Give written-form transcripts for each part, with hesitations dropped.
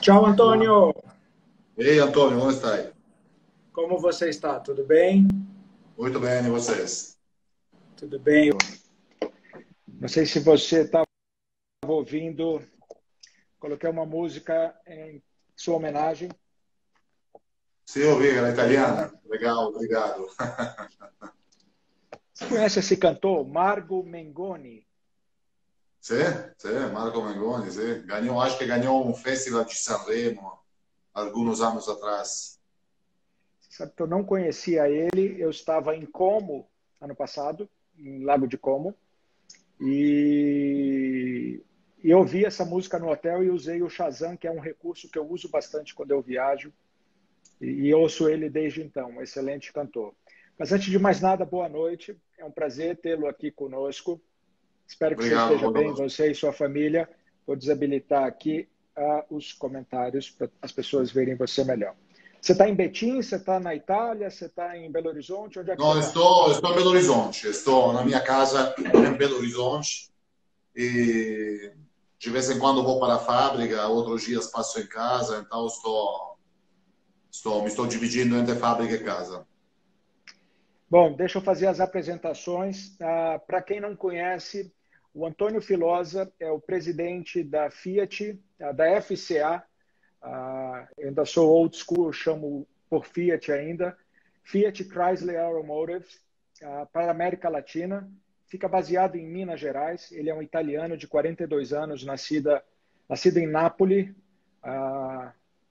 Ciao Antonio, Ei, Antônio, como está aí? como você está? Tudo bem? Muito bem, e vocês? Tudo bem. Não sei se você estava ouvindo, coloquei uma música em sua homenagem, Sim, eu vi, era italiana. italiana. Legal, obrigado. Você conhece esse cantor, Margo Mengoni? Sim, sim, Marco Mengoni, sim. Ganhou, acho que ganhou um festival de Sanremo alguns anos atrás. Você sabe que eu não conhecia ele, eu estava em Como ano passado, em Lago de Como, e, e eu ouvi essa música no hotel e usei o Shazam, que é um recurso que eu uso bastante quando eu viajo, e ouço ele desde então, um excelente cantor. Mas antes de mais nada, boa noite. É um prazer tê-lo aqui conosco. Espero que você Obrigado, esteja boa bem, noite. você e sua família. Vou desabilitar aqui os comentários para as pessoas verem você melhor. Você está em Betim? Você está na Itália? Você está em Belo Horizonte? Onde é que você Não, está? estou em Belo Horizonte, estou na minha casa em Belo Horizonte e de vez em quando vou para a fábrica, outros dias passo em casa, então me estou dividindo entre fábrica e casa. Bom, deixa eu fazer as apresentações. Para quem não conhece, o Antônio Filosa é o presidente da Fiat, da FCA. Eu ainda sou old school, eu chamo por Fiat ainda. Fiat Chrysler Automotive, para a América Latina. Fica baseado em Minas Gerais. Ele é um italiano de 42 anos, nascido em Nápoles.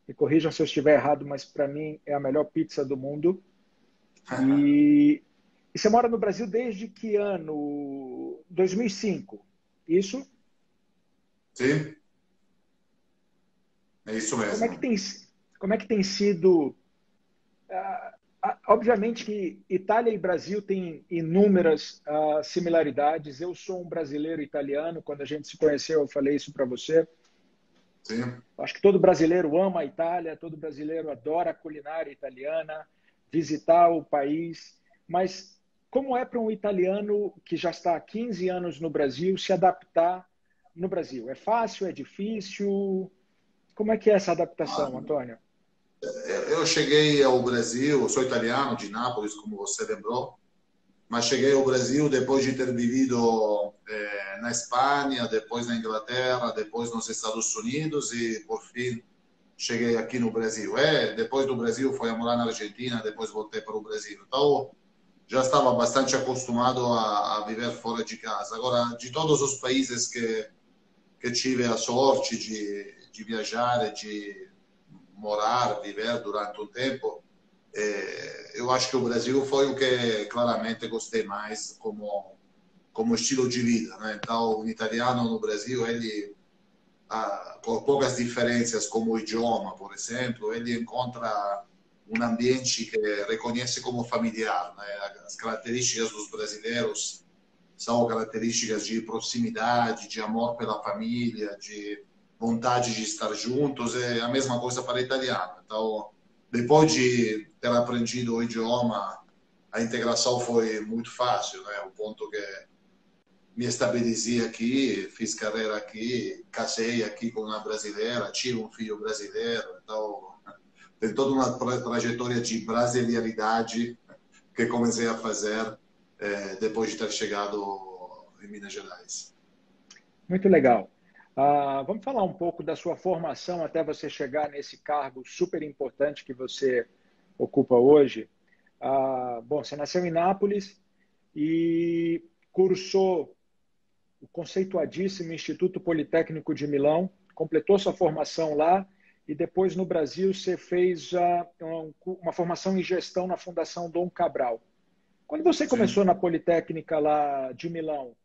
Me corrijam se eu estiver errado, mas para mim é a melhor pizza do mundo. E, e você mora no Brasil desde que ano? 2005. Isso? Sim, é isso Como é que mesmo. tem, como é que tem sido? Obviamente que Itália e Brasil têm inúmeras similaridades. Eu sou um brasileiro italiano. Quando a gente se conheceu, eu falei isso para você. Sim. Acho que todo brasileiro ama a Itália, todo brasileiro adora a culinária italiana, visitar o país. Mas como é para um italiano que já está há 15 anos no Brasil se adaptar no Brasil? É fácil? É difícil? Como é que é essa adaptação, Antônio? Eu cheguei ao Brasil, eu sou italiano, de Nápoles, como você lembrou, mas cheguei ao Brasil depois de ter vivido na Espanha, depois na Inglaterra, depois nos Estados Unidos e, por fim, cheguei aqui no Brasil. Depois do Brasil, fui a morar na Argentina, depois voltei para o Brasil. Então, já estava bastante acostumado a viver fora de casa. Agora, de todos os países que tive a sorte de viajar, de morar, viver durante um tempo, eu acho que o Brasil foi o que claramente gostei mais como estilo de vida, né? Então, o italiano no Brasil, ele, por poucas diferenças como o idioma, por exemplo, ele encontra um ambiente que reconhece como familiar, né? As características dos brasileiros são características de proximidade, de amor pela família, de vontade de estar juntos. É a mesma coisa para o italiano. Então, depois de ter aprendido o idioma, a integração foi muito fácil, né? O ponto que me estabeleci aqui, fiz carreira aqui, casei aqui com uma brasileira, tive um filho brasileiro, então tem toda uma trajetória de brasileiridade que comecei a fazer depois de ter chegado em Minas Gerais. Muito legal. Vamos falar um pouco da sua formação até você chegar nesse cargo super importante que você ocupa hoje. Bom, você nasceu em Nápoles e cursou o conceituadíssimo Instituto Politécnico de Milão, completou sua formação lá e depois no Brasil você fez uma formação em gestão na Fundação Dom Cabral. Quando você Sim. começou na Politécnica lá de Milão,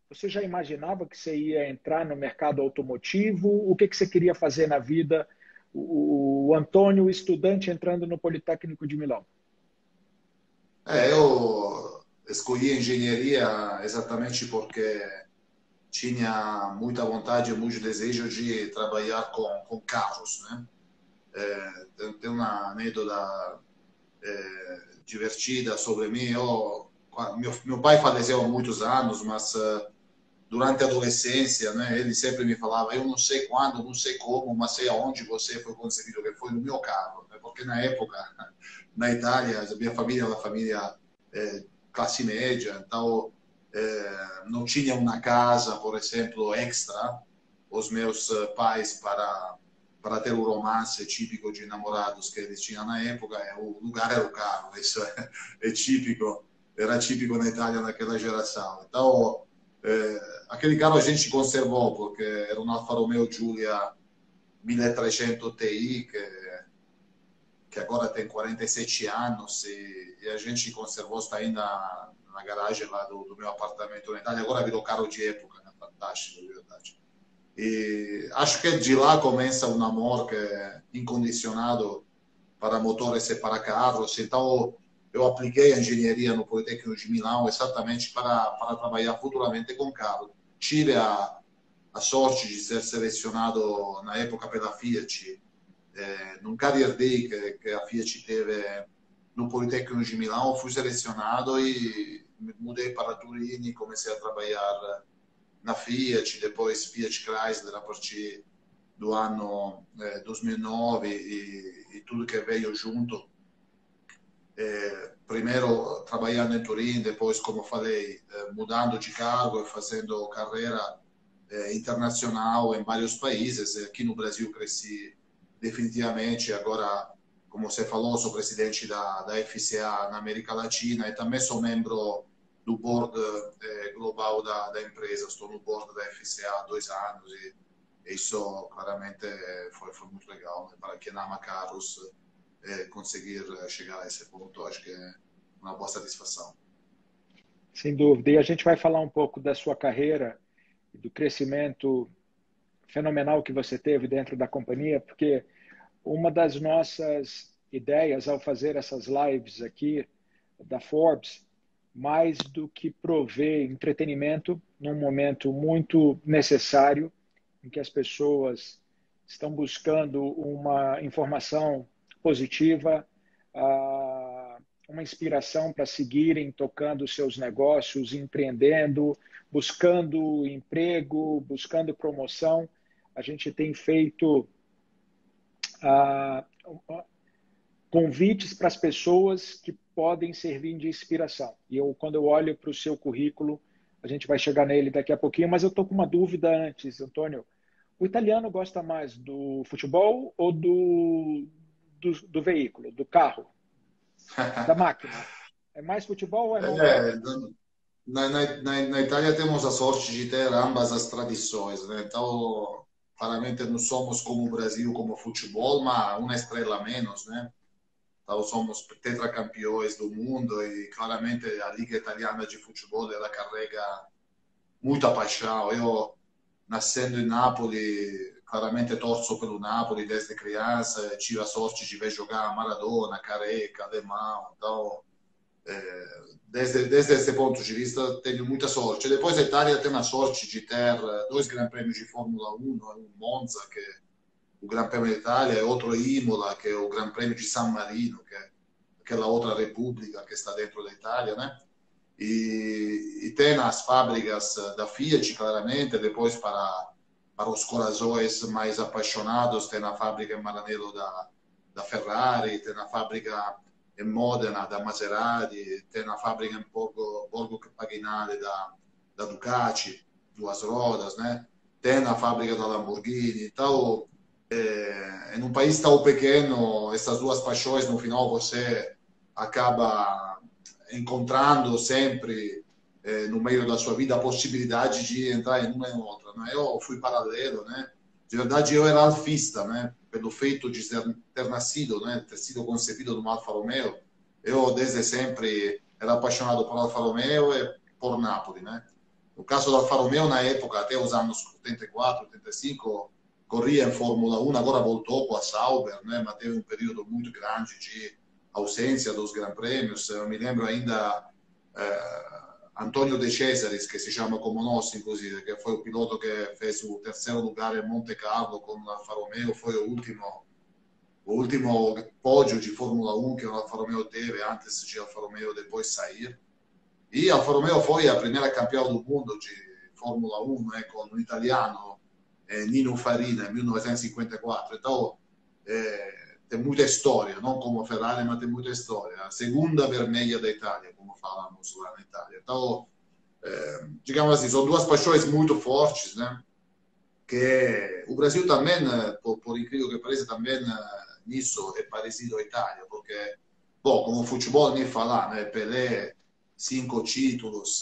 você já imaginava que você ia entrar no mercado automotivo? O que você queria fazer na vida? O Antônio, estudante, entrando no Politécnico de Milão. Eu escolhi engenharia exatamente porque tinha muita vontade e muito desejo de trabalhar com carros, né? Tem uma anedota divertida sobre mim. Meu pai faleceu há muitos anos, mas durante a adolescência, né? Ele sempre me falava, eu não sei quando, não sei como, mas sei aonde você foi concebido, que foi no meu carro, né? Porque na época, na Itália, a minha família é uma família classe média, então não tinha uma casa, por exemplo, extra, os meus pais para ter o romance típico de namorados que eles tinham na época, o lugar era o carro, isso é típico, era típico na Itália naquela geração. Então, aquele carro a gente conservou, porque era um Alfa Romeo Giulia 1300 Ti, que agora tem 47 anos, e a gente conservou, está aí na garagem lá do meu apartamento na Itália. Agora virou carro de época, né? Fantástico, de verdade. E acho que de lá começa um amor que é incondicionado para motores e para carros. Então, eu apliquei a engenharia no Politécnico de Milão exatamente para trabalhar futuramente com carro. Tive a sorte de ser selecionado na época pela Fiat, num Career Day que a Fiat teve no Politécnico de Milão. Fui selecionado e me mudei para Turim e comecei a trabalhar na Fiat, depois Fiat Chrysler a partir do ano 2009 e tudo que veio junto. Primeiro trabalhando em Turim, depois, como falei, mudando de cargo e fazendo carreira internacional em vários países. Aqui no Brasil cresci definitivamente. Agora, como você falou, sou presidente da FCA na América Latina e também sou membro do board global da empresa. Estou no board da FCA há 2 anos e isso claramente foi muito legal, né? Para quem ama carros, conseguir chegar a esse ponto, acho que é uma boa satisfação. Sem dúvida. E a gente vai falar um pouco da sua carreira e do crescimento fenomenal que você teve dentro da companhia, porque uma das nossas ideias ao fazer essas lives aqui da Forbes, mais do que prover entretenimento num momento muito necessário, em que as pessoas estão buscando uma informação positiva, uma inspiração para seguirem tocando seus negócios, empreendendo, buscando emprego, buscando promoção. A gente tem feito convites para as pessoas que podem servir de inspiração. E quando eu olho para o seu currículo, a gente vai chegar nele daqui a pouquinho, mas eu estou com uma dúvida antes, Antônio. O italiano gosta mais do futebol ou do veículo, do carro, da máquina? É mais futebol ou é montar? Na Itália temos a sorte de ter ambas as tradições, né? Então, claramente não somos como o Brasil, como o futebol, mas uma estrela a menos, né? Então, somos tetracampeões do mundo e claramente a Liga Italiana de Futebol ela carrega muita paixão. Eu, nascendo em Napoli, claramente torço pelo Napoli desde criança, tive a sorte de ver jogar Maradona, Careca, Alemão, então desde esse ponto de vista tenho muita sorte. Depois a Itália tem a sorte de ter 2 Gran Prêmios de Fórmula 1, um Monza, que é o Gran Prêmio d'Italia, e outro Imola, que é o Gran Prêmio de San Marino, que é aquela outra república que está dentro da Itália, né? E tem as fábricas da Fiat, claramente, depois para os corações mais apaixonados, tem a fábrica em Maranello da Ferrari, tem a fábrica em Modena da Maserati, tem a fábrica em Borgo Paginale da Ducati, 2 rodas, né? Tem a fábrica da Lamborghini. Então, em um país tão pequeno, essas 2 paixões, no final, você acaba encontrando sempre no meio da sua vida a possibilidade de entrar em uma e em outra, né? Eu fui paralelo, né? De verdade, eu era alfista, né? Pelo feito de ter nascido, né? Ter sido concebido no Alfa Romeo, eu desde sempre era apaixonado por Alfa Romeo e por Napoli, né? No caso do Alfa Romeo, na época, até os anos 84, 85, corria em Fórmula 1, agora voltou com a Sauber, né? Mas teve um período muito grande de ausência dos Gran Prêmios. Eu me lembro ainda Antonio De Cesaris, que se chama como nós, inclusive, que foi o piloto que fez o 3º lugar em Monte Carlo com o Alfa Romeo, foi o último pódio de Fórmula 1 que o Alfa Romeo teve antes de Alfa Romeo depois sair. E Alfa Romeo foi a primeira campeã do mundo de Formula 1 con un italiano, Nino Farina, nel 1954. Então, tem muita história, não como a Ferrari, mas tem muita história. A segunda vermelha da Itália, como falamos lá na Itália. Então, digamos assim, são duas paixões muito fortes, né? Que o Brasil também, por incrível que pareça, também nisso é parecido à Itália, porque, bom, como futebol nem falar, né? Pelé, 5 títulos,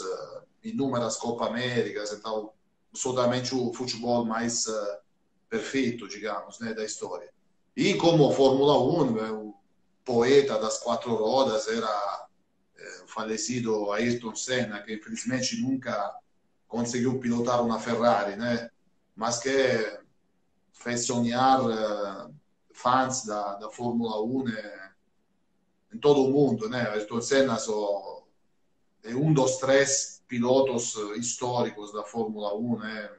inúmeras Copa Américas, então, absolutamente o futebol mais perfeito, digamos, né, da história. E como Fórmula 1, o poeta das 4 rodas era o falecido Ayrton Senna, que infelizmente nunca conseguiu pilotar uma Ferrari, né? Mas que fez sonhar fãs da Fórmula 1 em todo o mundo, né? Ayrton Senna é um dos 3 pilotos históricos da Fórmula 1, né?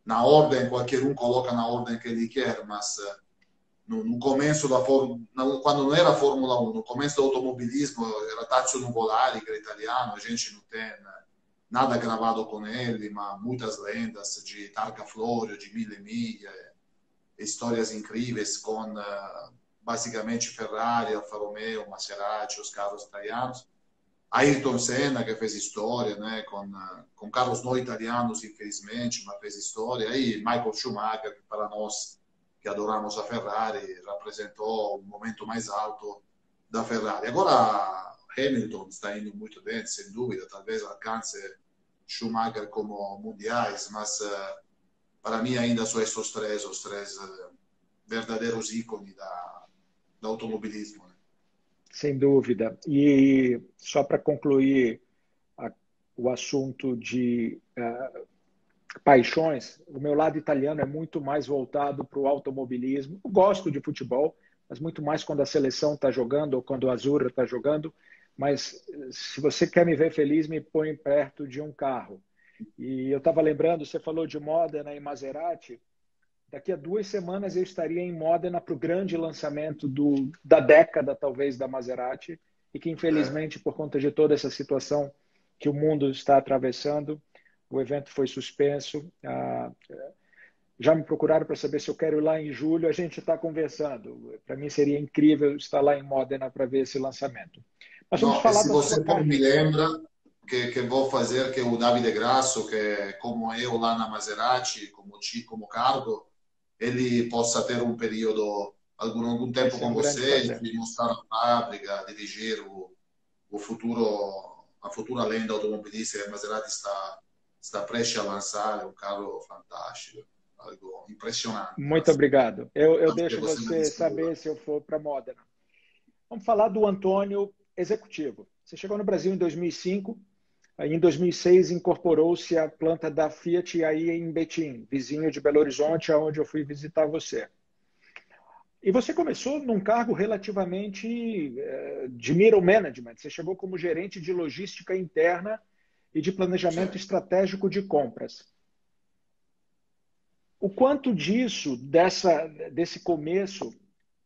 Na ordem, qualquer um coloca na ordem que ele quer, mas no começo quando não era Fórmula 1, no começo do automobilismo, era Tazio Nuvolari, que era italiano, a gente não tem nada gravado com ele, mas muitas lendas de Targa Florio, de Mille Miglia, histórias incríveis com basicamente Ferrari, Alfa Romeo, Maserati, os carros italianos. Ayrton Senna, que fez história, né, com carros não italianos, infelizmente, mas fez história. E Michael Schumacher, que para nós que adoramos a Ferrari, representou o momento mais alto da Ferrari. Agora, Hamilton está indo muito bem, sem dúvida, talvez alcance Schumacher como mundiais, mas para mim ainda são esses os três verdadeiros ícones do automobilismo. Né? Sem dúvida. E só para concluir o assunto de paixões, o meu lado italiano é muito mais voltado para o automobilismo. Eu gosto de futebol, mas muito mais quando a seleção está jogando ou quando a Azzurra está jogando. Mas se você quer me ver feliz, me põe perto de um carro. E eu estava lembrando, você falou de Modena e Maserati. Daqui a 2 semanas eu estaria em Modena para o grande lançamento da década, talvez, da Maserati, e que, infelizmente, por conta de toda essa situação que o mundo está atravessando, o evento foi suspenso. Já me procuraram para saber se eu quero ir lá em julho. A gente está conversando. Para mim seria incrível estar lá em Modena para ver esse lançamento. Mas vamos falar se da você sua não carreira. me lembra que vou fazer que o Davide Grasso, que como eu lá na Maserati, como cargo, ele possa ter um período, algum tempo com você, de mostrar a fábrica, dirigir o futuro, a futura lenda automobilística que a Maserati está prestes a lançar. É um carro fantástico, algo impressionante. Muito obrigado. Eu Acho que deixo você você saber se eu for para Modena. Vamos falar do Antônio executivo. Você chegou no Brasil em 2005. Em 2006 incorporou-se a planta da Fiat aí em Betim, vizinho de Belo Horizonte, onde eu fui visitar você. E você começou num cargo relativamente de middle management. Você chegou como gerente de logística interna e de planejamento estratégico de compras. O quanto disso, desse começo,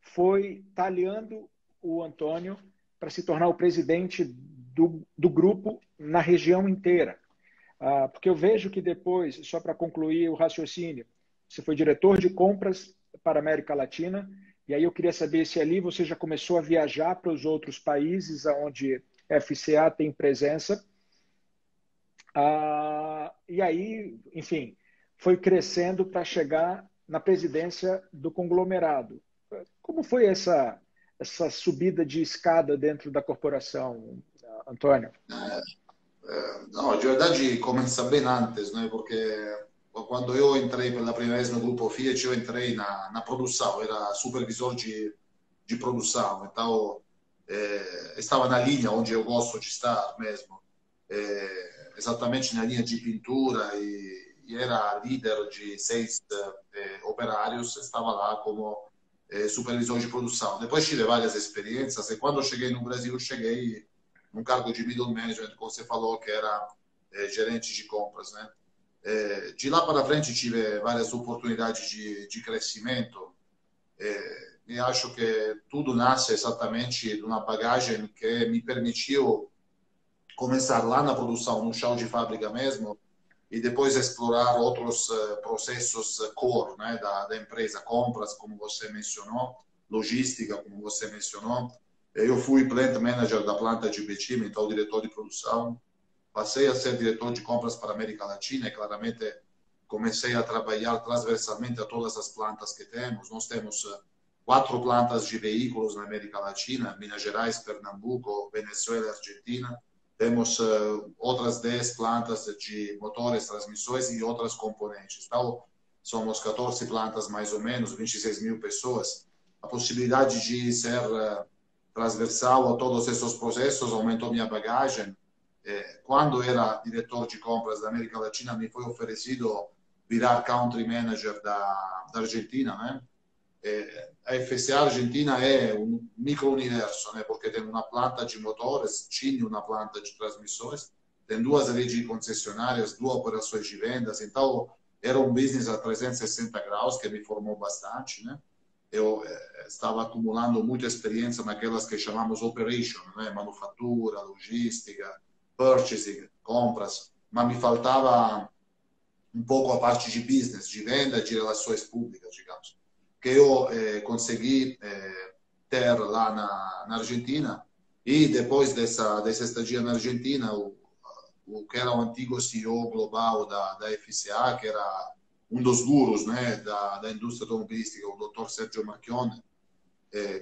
foi talhando o Antônio para se tornar o presidente do grupo na região inteira? Porque eu vejo que depois, só para concluir o raciocínio, você foi diretor de compras para a América Latina, e aí eu queria saber se ali você já começou a viajar para os outros países onde a FCA tem presença. E aí, enfim, foi crescendo para chegar na presidência do conglomerado. Como foi essa subida de escada dentro da corporação, Antônio? No, de verdade começa bem antes, né? Porque quando eu entrei pela primeira vez no grupo Fiat, eu entrei na produção, era supervisor de produção, então estava na linha onde eu gosto de estar mesmo, exatamente na linha de pintura, e era líder de 6 operários, estava lá como supervisor de produção. Depois tive várias experiências, e quando eu cheguei no Brasil, eu cheguei num cargo de middle management, como você falou, que era gerente de compras, né? De lá para frente tive várias oportunidades de crescimento, e acho que tudo nasce exatamente de uma bagagem que me permitiu começar lá na produção, no chão de fábrica mesmo, e depois explorar outros processos core, né, da empresa, compras, como você mencionou, logística, como você mencionou. Eu fui plant manager da planta de Betim, então diretor de produção. Passei a ser diretor de compras para a América Latina e claramente comecei a trabalhar transversalmente a todas as plantas que temos. Nós temos 4 plantas de veículos na América Latina, Minas Gerais, Pernambuco, Venezuela e Argentina. Temos outras 10 plantas de motores, transmissões e outras componentes. Então, somos 14 plantas mais ou menos, 26 mil pessoas. A possibilidade de ser transversal a todos esses processos aumentou minha bagagem. Quando era diretor de compras da América Latina, me foi oferecido virar country manager da Argentina, né? A FCA Argentina é um micro-universo, né? Porque tem uma planta de motores, tinha uma planta de transmissões, tem 2 redes concessionárias, 2 operações de vendas, então era um business a 360 graus que me formou bastante, né? Eu estava acumulando muita experiência naquelas que chamamos operation, né? Manufatura, logística, purchasing, compras, mas me faltava um pouco a parte de business, de venda, de relações públicas, digamos, que eu consegui ter lá na Argentina. E depois dessa estadia na Argentina, o que era o antigo CEO global da FCA, que era um dos gurus, né, da indústria automobilística, o Dr. Sergio Marchionne,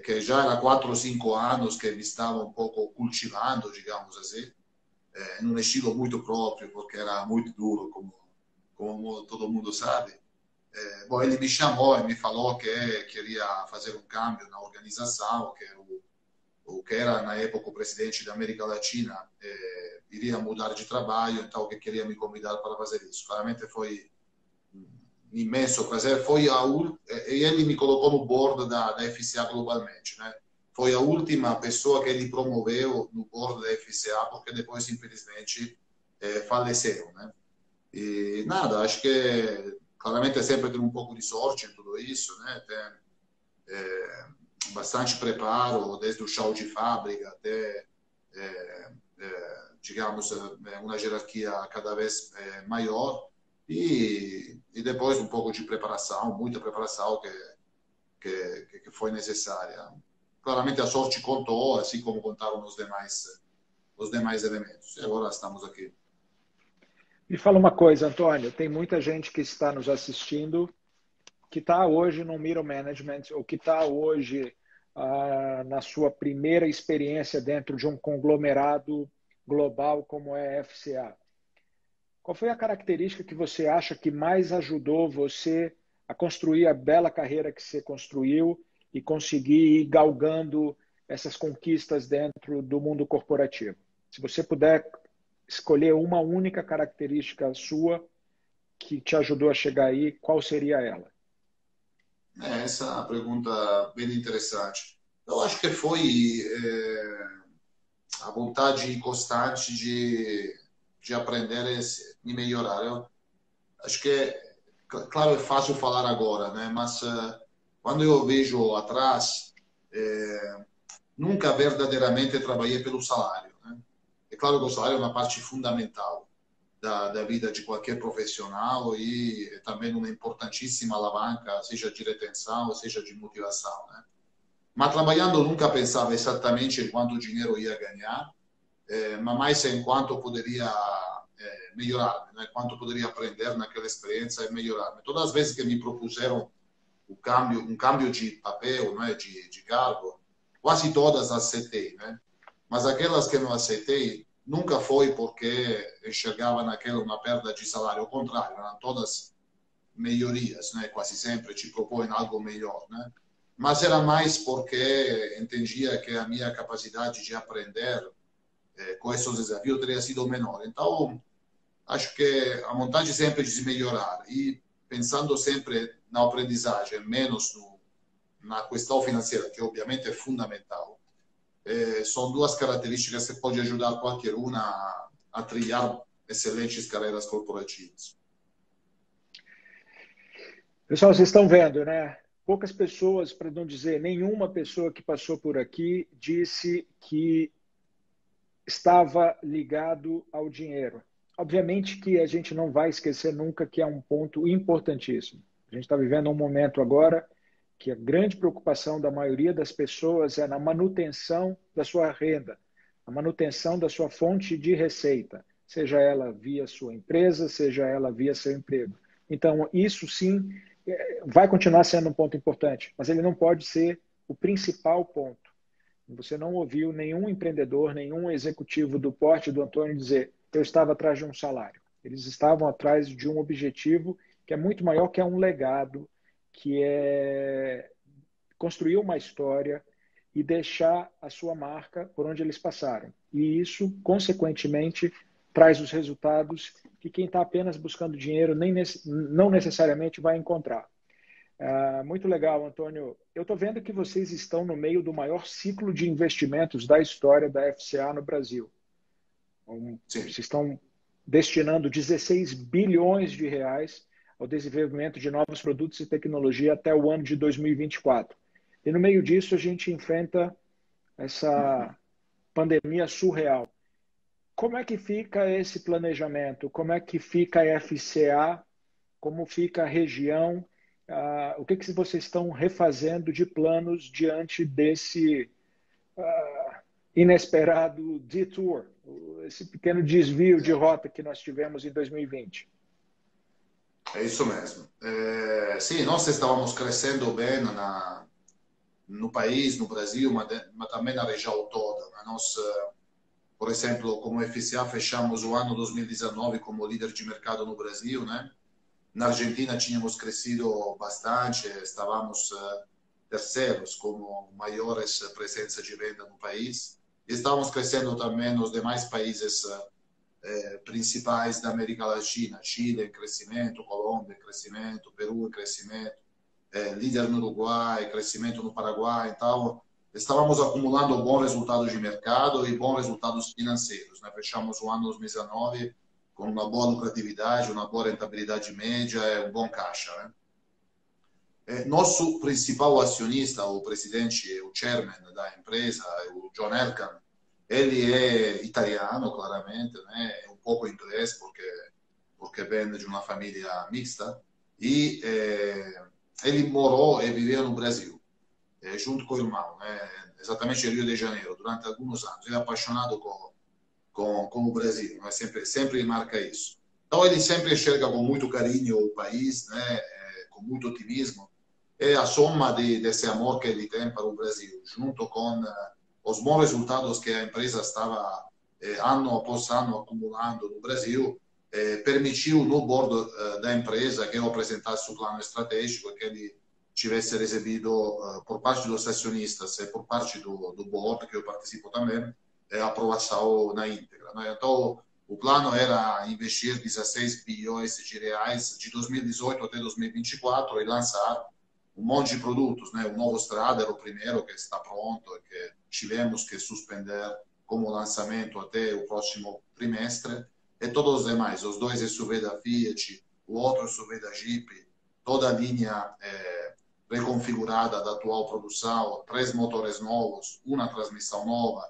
que já era 4 ou 5 anos que ele estava um pouco cultivando, digamos assim, num estilo muito próprio, porque era muito duro, como todo mundo sabe. Bom, ele me chamou e me falou que queria fazer um câmbio na organização, que o que era na época o presidente da América Latina iria mudar de trabalho, então que queria me convidar para fazer isso. Claramente foi um imenso prazer. E ele me colocou no board da FCA globalmente, né? Foi a última pessoa que ele promoveu no board da FCA, porque depois, infelizmente, faleceu, né? E nada, acho que claramente sempre tem um pouco de sorte em tudo isso, né? Tem bastante preparo, desde o chão de fábrica até, digamos, uma hierarquia cada vez maior e depois um pouco de preparação, muita preparação que foi necessária. Claramente a sorte contou, assim como contaram os demais elementos. E agora estamos aqui. Me fala uma coisa, Antônio, tem muita gente que está nos assistindo que está hoje no middle management ou que está hoje na sua primeira experiência dentro de um conglomerado global como é a FCA. Qual foi a característica que você acha que mais ajudou você a construir a bela carreira que você construiu e conseguir ir galgando essas conquistas dentro do mundo corporativo? Se você puder escolher uma única característica sua que te ajudou a chegar aí, qual seria ela? Essa é uma pergunta bem interessante. Eu acho que foi a vontade constante de aprender e melhorar. Eu acho que, claro, é fácil falar agora, né? Mas quando eu vejo atrás, nunca verdadeiramente trabalhei pelo salário, né? É claro que o salário é uma parte fundamental da vida de qualquer profissional e é também uma importantíssima alavanca, seja de retenção, seja de motivação, né? Mas trabalhando nunca pensava exatamente em quanto dinheiro ia ganhar, mas mais em quanto poderia melhorar, né? Quanto poderia aprender naquela experiência e melhorar. Todas as vezes que me propuseram um câmbio de papel, né? de cargo, quase todas aceitei, né? Mas aquelas que não aceitei, nunca foi porque enxergava naquela uma perda de salário. Ao contrário, eram todas melhorias, né? Quase sempre te propõem algo melhor, né? Mas era mais porque entendia que a minha capacidade de aprender com esses desafios teria sido menor. Então, acho que a vontade sempre de se melhorar e pensando sempre na aprendizagem, menos na questão financeira, que obviamente é fundamental. São 2 características que podem ajudar qualquer uma a trilhar excelentes carreiras corporativas. Pessoal, vocês estão vendo, né? Poucas pessoas, para não dizer nenhuma pessoa que passou por aqui, disse que estava ligado ao dinheiro. obviamente que a gente não vai esquecer nunca que é um ponto importantíssimo. A gente está vivendo um momento agora que a grande preocupação da maioria das pessoas é na manutenção da sua renda, a manutenção da sua fonte de receita, seja ela via sua empresa, seja ela via seu emprego. Então, isso sim vai continuar sendo um ponto importante, mas ele não pode ser o principal ponto. Você não ouviu nenhum empreendedor, nenhum executivo do porte do Antônio dizer eu estava atrás de um salário. Eles estavam atrás de um objetivo que é muito maior, que é um legado, que é construir uma história e deixar a sua marca por onde eles passaram. E isso, consequentemente, traz os resultados que quem está apenas buscando dinheiro não necessariamente vai encontrar. Muito legal, Antônio. Eu estou vendo que vocês estão no meio do maior ciclo de investimentos da história da FCA no Brasil. Vocês estão destinando 16 bilhões de reais ao desenvolvimento de novos produtos e tecnologia até o ano de 2024. E no meio disso a gente enfrenta essa pandemia surreal. Como é que fica esse planejamento? Como é que fica a FCA? Como fica a região? O que vocês estão refazendo de planos diante desse inesperado detour, esse pequeno desvio de rota que nós tivemos em 2020? É isso mesmo. Sim, nós estávamos crescendo bem no país, no Brasil, mas também na região toda. Nós, por exemplo, como FCA, fechamos o ano 2019 como líder de mercado no Brasil, né? Na Argentina tínhamos crescido bastante, estávamos terceiros como maiores presença de venda no país. E estávamos crescendo também nos demais países principais da América Latina, Chile em crescimento, Colômbia em crescimento, Peru em crescimento, líder no Uruguai, crescimento no Paraguai. Então, estávamos acumulando bons resultados de mercado e bons resultados financeiros, né? Fechamos o ano 2019 com uma boa lucratividade, uma boa rentabilidade média e um bom caixa, né? Nosso principal acionista, o presidente, o chairman da empresa, o John Elkann, ele é italiano, claramente, né? É um pouco inglês, porque vem de uma família mista, e ele morou e viveu no Brasil, junto com o irmão, né? Exatamente em Rio de Janeiro, durante alguns anos. Ele é apaixonado com o Brasil, né? Sempre marca isso. Então, ele sempre enxerga com muito carinho o país, né? Com muito otimismo. É a soma desse amor que ele tem para o Brasil, junto com os bons resultados que a empresa estava ano após ano acumulando no Brasil, permitiu no board da empresa que eu apresentasse o plano estratégico, que ele tivesse recebido por parte dos acionistas e por parte do board, que eu participo também, a aprovação na íntegra, né? Então, o plano era investir 16 bilhões de reais de 2018 até 2024 e lançar um monte de produtos, né? O novo Strader, o primeiro que está pronto, que tivemos que suspender como lançamento até o próximo trimestre, e todos os demais, os dois SUV da Fiat, o outro SUV da Jeep, toda a linha reconfigurada da atual produção, 3 motores novos, uma transmissão nova,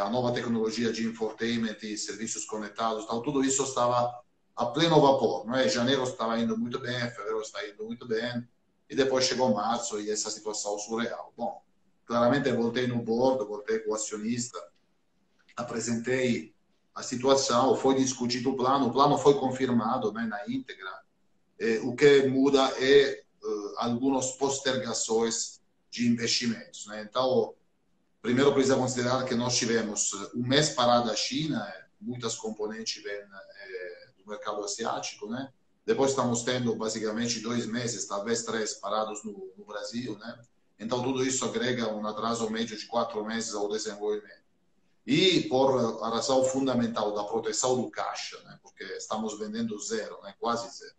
a nova tecnologia de infotainment e serviços conectados, então, tudo isso estava a pleno vapor, não é? Janeiro estava indo muito bem, fevereiro está indo muito bem, e depois chegou março e essa situação surreal. Bom, claramente voltei no board, voltei com o acionista, apresentei a situação, foi discutido o plano foi confirmado, né, na íntegra. O que muda é algumas postergações de investimentos, né? Então, primeiro precisa considerar que nós tivemos um mês parado a China, muitas componentes vêm do mercado asiático, né? Depois estamos tendo basicamente 2 meses, talvez 3, parados no Brasil, né? Então, tudo isso agrega um atraso médio de 4 meses ao desenvolvimento. E por a razão fundamental da proteção do caixa, né? Porque estamos vendendo zero, né? Quase zero.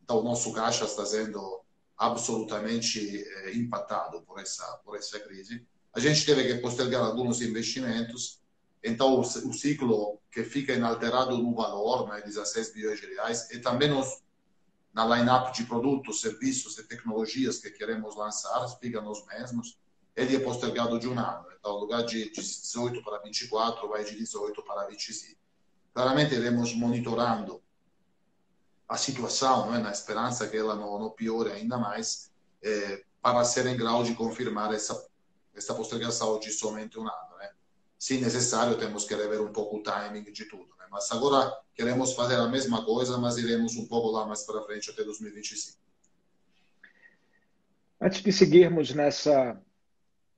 Então, o nosso caixa está sendo absolutamente impactado por essa crise. A gente teve que postergar alguns investimentos. Então, o ciclo que fica inalterado no valor, né, 16 bilhões de reais, e também na line-up de produtos, serviços e tecnologias que queremos lançar, fica nos mesmos, ele é postergado de um ano. Então, no lugar de 18 para 24, vai de 18 para 25. claramente iremos monitorando a situação, na esperança que ela não piore ainda mais, para ser em grau de confirmar essa postergação de somente um ano. Se necessário, temos que rever um pouco o timing de tudo. Mas agora queremos fazer a mesma coisa, mas iremos um pouco lá mais para frente, até 2025. Antes de seguirmos nessa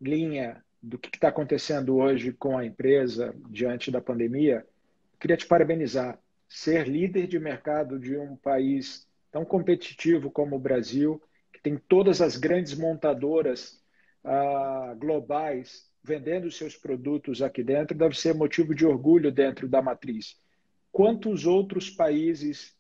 linha do que está acontecendo hoje com a empresa diante da pandemia, queria te parabenizar. Ser líder de mercado de um país tão competitivo como o Brasil, que tem todas as grandes montadoras globais vendendo seus produtos aqui dentro, deve ser motivo de orgulho dentro da matriz. Quantos outros países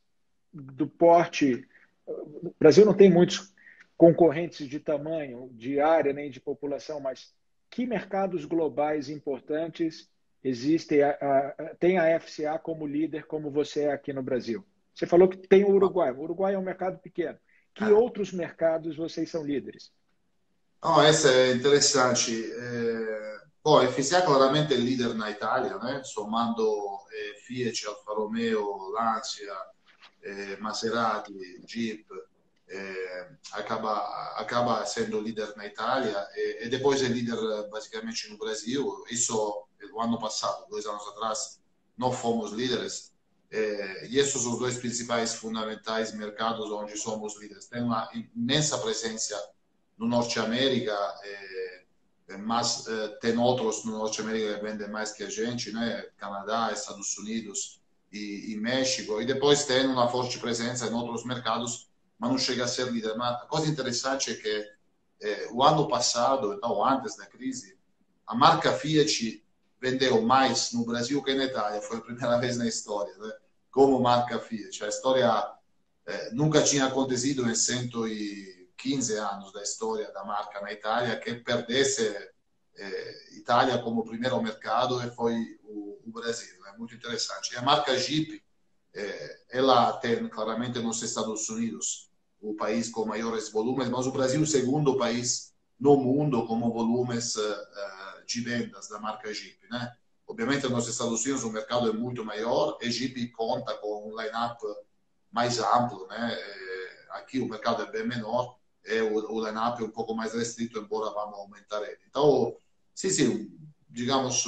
do porte... O Brasil não tem muitos concorrentes de tamanho, de área, nem de população, mas que mercados globais importantes existem? Tem a FCA como líder, como você é aqui no Brasil? Você falou que tem o Uruguai. O Uruguai é um mercado pequeno. Que outros mercados vocês são líderes? Oh, essa é interessante. Bom, a FCA claramente é líder na Itália, somando Fiat, Alfa Romeo, Lancia, Maserati, Jeep, acaba sendo líder na Itália e depois é líder basicamente no Brasil. Isso o ano passado, 2 anos atrás, não fomos líderes. E esses são os dois principais fundamentais mercados onde somos líderes. Tem uma imensa presença no Norte América, mas tem outros no Norte América que vendem mais que a gente, Canadá, Estados Unidos e México. E depois tem uma forte presença em outros mercados, mas não chega a ser líder. Mas a coisa interessante é que o ano passado, então antes da crise, a marca Fiat vendeu mais no Brasil que na Itália. Foi a primeira vez na história, como marca Fiat. A história nunca tinha acontecido em 115 anos da história da marca na Itália que perdesse Itália como primeiro mercado e foi o Brasil. É muito interessante. E a marca Jeep, ela tem claramente nos Estados Unidos o país com maiores volumes, mas o Brasil é o segundo país no mundo com volumes de vendas da marca Jeep. Obviamente nos Estados Unidos o mercado é muito maior e Jeep conta com um line-up mais amplo. Aqui o mercado é bem menor e o line-up é um pouco mais restrito, embora vamos aumentar ele. Então, sim, digamos,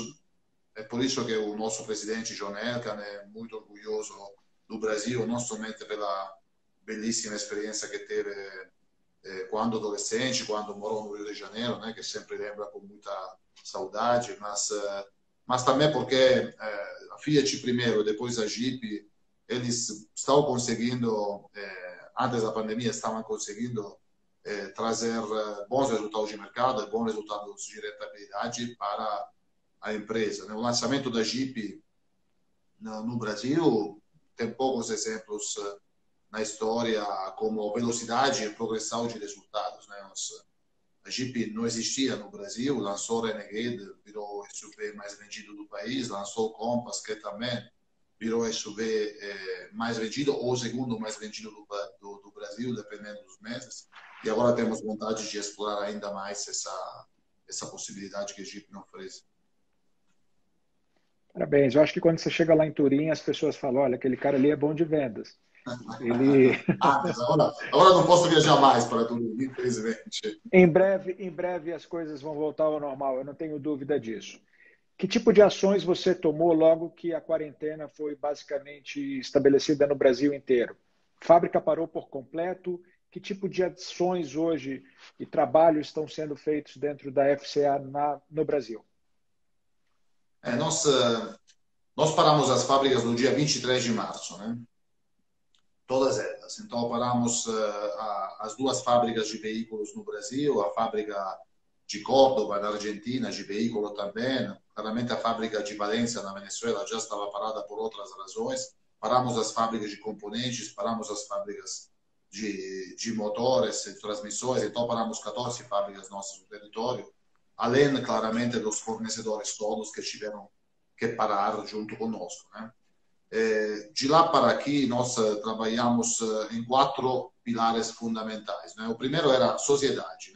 é por isso que o nosso presidente, John Elkann, é muito orgulhoso do Brasil, não somente pela belíssima experiência que teve quando adolescente, quando morou no Rio de Janeiro, que sempre lembra com muita saudade, mas também porque a Fiat primeiro, depois a Jeep, eles estavam conseguindo, antes da pandemia, estavam conseguindo trazer bons resultados de mercado e bons resultados de rentabilidade para a empresa. O lançamento da Jeep no Brasil tem poucos exemplos na história como velocidade e progressão de resultados. A Jeep não existia no Brasil, lançou o Renegade, virou o SUV mais vendido do país, lançou o Compass, que também virou o SUV mais vendido, ou o segundo mais vendido do Brasil, dependendo dos meses. E agora temos vontade de explorar ainda mais essa possibilidade que a Jeep não oferece. Parabéns. Eu acho que quando você chega lá em Turim, as pessoas falam, olha, aquele cara ali é bom de vendas. Ele... agora não posso viajar mais para Turim, infelizmente. Em breve as coisas vão voltar ao normal, eu não tenho dúvida disso. Que tipo de ações você tomou logo que a quarentena foi basicamente estabelecida no Brasil inteiro? A fábrica parou por completo? Que tipo de ações hoje e trabalho estão sendo feitos dentro da FCA no Brasil? Nós paramos as fábricas no dia 23 de março, todas elas. Então, paramos as 2 fábricas de veículos no Brasil, a fábrica de Córdoba, na Argentina, de veículo também. Claramente, a fábrica de Valência, na Venezuela, já estava parada por outras razões. Paramos as fábricas de componentes, paramos as fábricas de motores e transmissões. Então, paramos 14 fábricas nossas no território, além, claramente, dos fornecedores todos que tiveram que parar junto conosco. De lá para aqui, nós trabalhamos em 4 pilares fundamentais. O primeiro era a sociedade.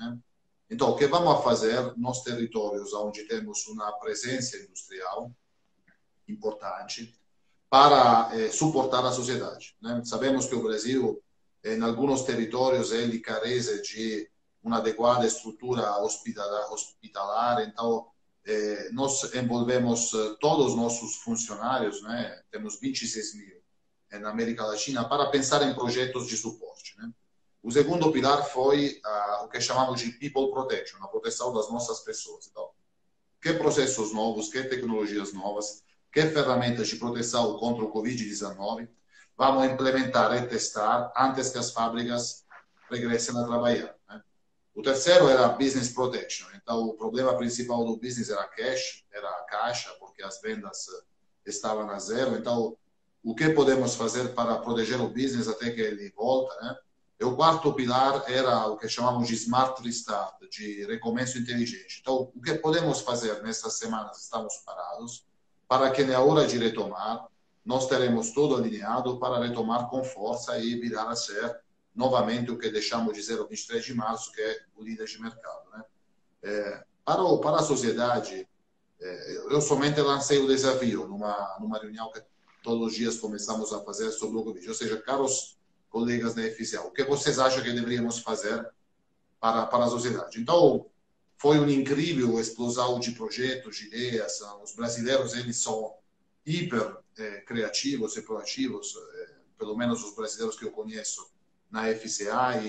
Então, o que vamos fazer nos territórios onde temos uma presença industrial importante para suportar a sociedade, né? Sabemos que o Brasil, em alguns territórios, ele carece de uma adequada estrutura hospitalar, então nós envolvemos todos os nossos funcionários, né? Temos 26 mil na América Latina, para pensar em projetos de suporte, né? O segundo pilar foi o que chamamos de People Protection, a proteção das nossas pessoas. Então, que processos novos, que tecnologias novas, que ferramentas de proteção contra o Covid-19 vamos implementar e testar antes que as fábricas regressem a trabalhar, né? O terceiro era Business Protection. Então, o problema principal do business era cash, era a caixa, porque as vendas estavam a zero. Então, o que podemos fazer para proteger o business até que ele volta, né? E o quarto pilar era o que chamamos de Smart Restart, de recomeço inteligente. Então, o que podemos fazer nessas semanas? Estamos parados, para que na hora de retomar, nós teremos tudo alinhado para retomar com força e virar a ser novamente o que deixamos de ser o 23 de março, que é o líder de mercado, né? Para a sociedade, eu somente lancei o desafio numa reunião que todos os dias começamos a fazer sobre o Covid. Ou seja, caros colegas da FCA, o que vocês acham que deveríamos fazer para a sociedade? Então, foi uma incrível explosão de projetos, de ideias. Os brasileiros, eles são hiper criativos e proativos, pelo menos os brasileiros que eu conheço na FCA,